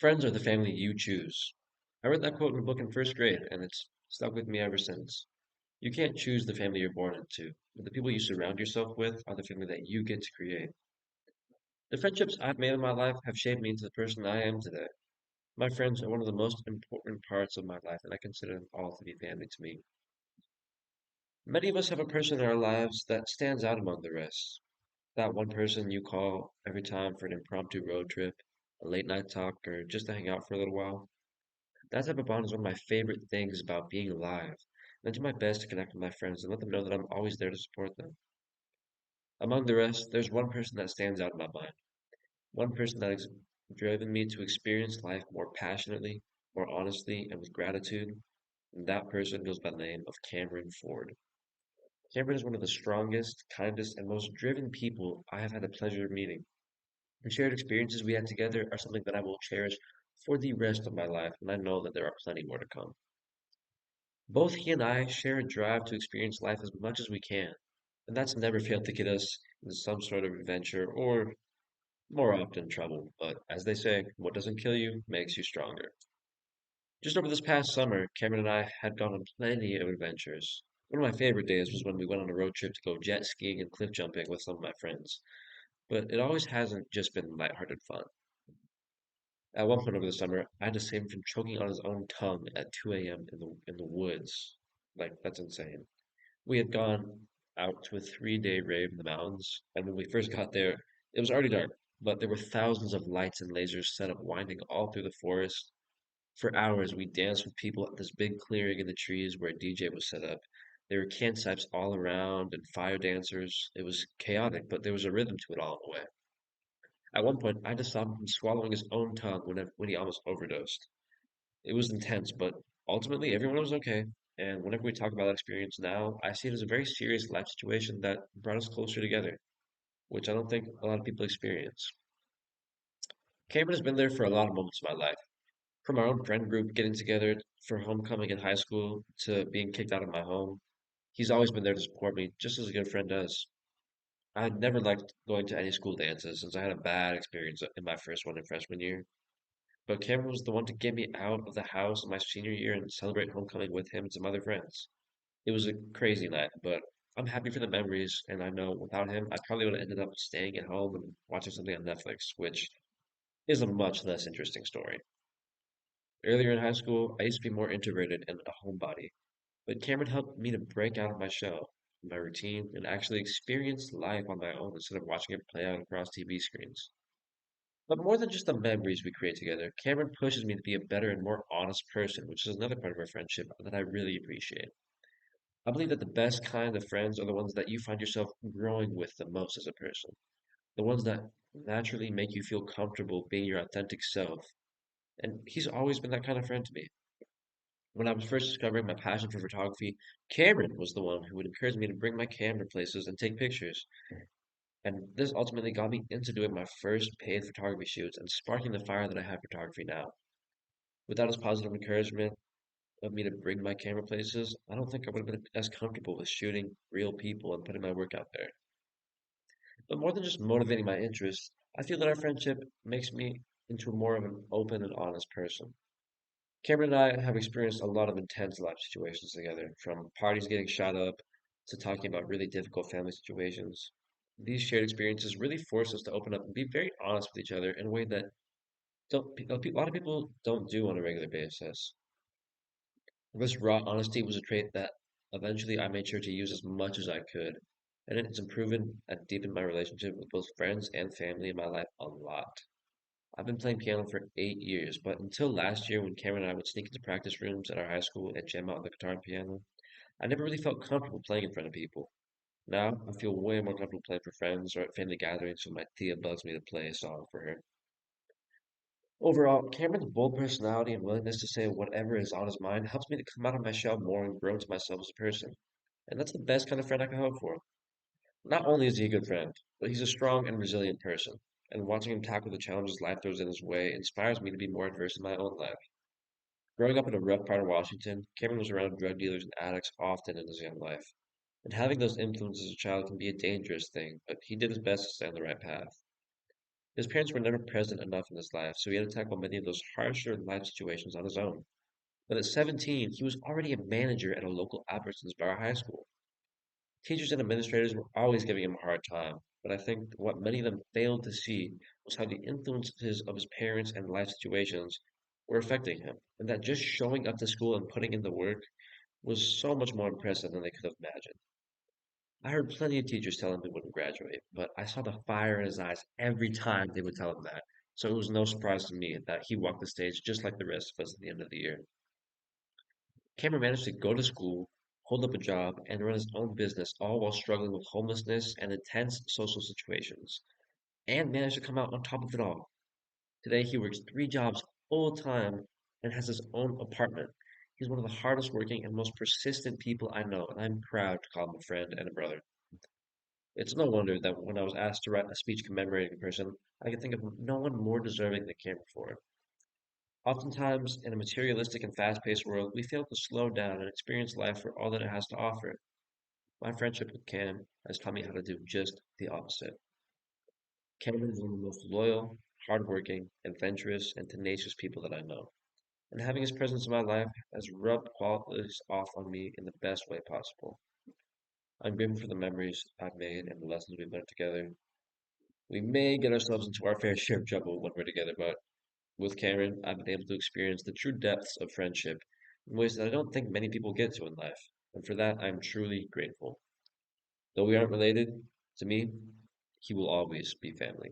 Friends are the family you choose. I read that quote in a book in first grade, and it's stuck with me ever since. You can't choose the family you're born into, but the people you surround yourself with are the family that you get to create. The friendships I've made in my life have shaped me into the person I am today. My friends are one of the most important parts of my life, and I consider them all to be family to me. Many of us have a person in our lives that stands out among the rest. That one person you call every time for an impromptu road trip, a late night talk, or just to hang out for a little while. That type of bond is one of my favorite things about being alive. And I do my best to connect with my friends and let them know that I'm always there to support them. Among the rest, there's one person that stands out in my mind. One person that has driven me to experience life more passionately, more honestly, and with gratitude. And that person goes by the name of Cameron Ford. Cameron is one of the strongest, kindest, and most driven people I have had the pleasure of meeting. The shared experiences we had together are something that I will cherish for the rest of my life, and I know that there are plenty more to come. Both he and I share a drive to experience life as much as we can, and that's never failed to get us into some sort of adventure or more often trouble. But as they say, what doesn't kill you makes you stronger. Just over this past summer, Cameron and I had gone on plenty of adventures. One of my favorite days was when we went on a road trip to go jet skiing and cliff jumping with some of my friends. But it always hasn't just been lighthearted fun. At one point over the summer, I had to save him from choking on his own tongue at 2 a.m. in the woods. Like, that's insane. We had gone out to a 3-day rave in the mountains, and when we first got there, it was already dark, but there were thousands of lights and lasers set up winding all through the forest. For hours, we danced with people at this big clearing in the trees where a DJ was set up. There were campsites all around and fire dancers. It was chaotic, but there was a rhythm to it all in a way. At one point, I just saw him swallowing his own tongue when he almost overdosed. It was intense, but ultimately everyone was okay. And whenever we talk about that experience now, I see it as a very serious life situation that brought us closer together, which I don't think a lot of people experience. Cameron has been there for a lot of moments in my life, from our own friend group getting together for homecoming in high school to being kicked out of my home. He's always been there to support me, just as a good friend does. I had never liked going to any school dances since I had a bad experience in my first one in freshman year. But Cameron was the one to get me out of the house in my senior year and celebrate homecoming with him and some other friends. It was a crazy night, but I'm happy for the memories, and I know without him, I probably would have ended up staying at home and watching something on Netflix, which is a much less interesting story. Earlier in high school, I used to be more introverted and a homebody, but Cameron helped me to break out of my shell, my routine, and actually experience life on my own instead of watching it play out across TV screens. But more than just the memories we create together, Cameron pushes me to be a better and more honest person, which is another part of our friendship that I really appreciate. I believe that the best kind of friends are the ones that you find yourself growing with the most as a person, the ones that naturally make you feel comfortable being your authentic self. And he's always been that kind of friend to me. When I was first discovering my passion for photography, Cameron was the one who would encourage me to bring my camera places and take pictures. And this ultimately got me into doing my first paid photography shoots and sparking the fire that I have photography now. Without his positive encouragement of me to bring my camera places, I don't think I would have been as comfortable with shooting real people and putting my work out there. But more than just motivating my interests, I feel that our friendship makes me into more of an open and honest person. Cameron and I have experienced a lot of intense life situations together, from parties getting shot up to talking about really difficult family situations. These shared experiences really force us to open up and be very honest with each other in a way that a lot of people don't do on a regular basis. This raw honesty was a trait that eventually I made sure to use as much as I could, and it's improved and deepened my relationship with both friends and family in my life a lot. I've been playing piano for 8 years, but until last year when Cameron and I would sneak into practice rooms at our high school and jam out on the guitar and piano, I never really felt comfortable playing in front of people. Now I feel way more comfortable playing for friends or at family gatherings when my tia bugs me to play a song for her. Overall, Cameron's bold personality and willingness to say whatever is on his mind helps me to come out of my shell more and grow into myself as a person. And that's the best kind of friend I can hope for. Not only is he a good friend, but he's a strong and resilient person. And watching him tackle the challenges life throws in his way inspires me to be more adverse in my own life. Growing up in a rough part of Washington, Cameron was around drug dealers and addicts often in his young life. And having those influences as a child can be a dangerous thing, but he did his best to stay on the right path. His parents were never present enough in his life, so he had to tackle many of those harsher life situations on his own. But at 17, he was already a manager at a local Albertsons High School. Teachers and administrators were always giving him a hard time, but I think what many of them failed to see was how the influences of his parents and life situations were affecting him, and that just showing up to school and putting in the work was so much more impressive than they could have imagined. I heard plenty of teachers tell him he wouldn't graduate, but I saw the fire in his eyes every time they would tell him that. So it was no surprise to me that he walked the stage just like the rest of us at the end of the year. Cameron managed to go to school, hold up a job, and run his own business, all while struggling with homelessness and intense social situations, and managed to come out on top of it all. Today, he works three jobs full time and has his own apartment. He's one of the hardest working and most persistent people I know, and I'm proud to call him a friend and a brother. It's no wonder that when I was asked to write a speech commemorating a person, I could think of no one more deserving than Cameron for it. Oftentimes, in a materialistic and fast-paced world, we fail to slow down and experience life for all that it has to offer. My friendship with Cam has taught me how to do just the opposite. Cameron is one of the most loyal, hardworking, adventurous, and tenacious people that I know. And having his presence in my life has rubbed qualities off on me in the best way possible. I'm grateful for the memories I've made and the lessons we've learned together. We may get ourselves into our fair share of trouble when we're together, but with Cameron, I've been able to experience the true depths of friendship in ways that I don't think many people get to in life. And for that, I'm truly grateful. Though we aren't related, to me, he will always be family.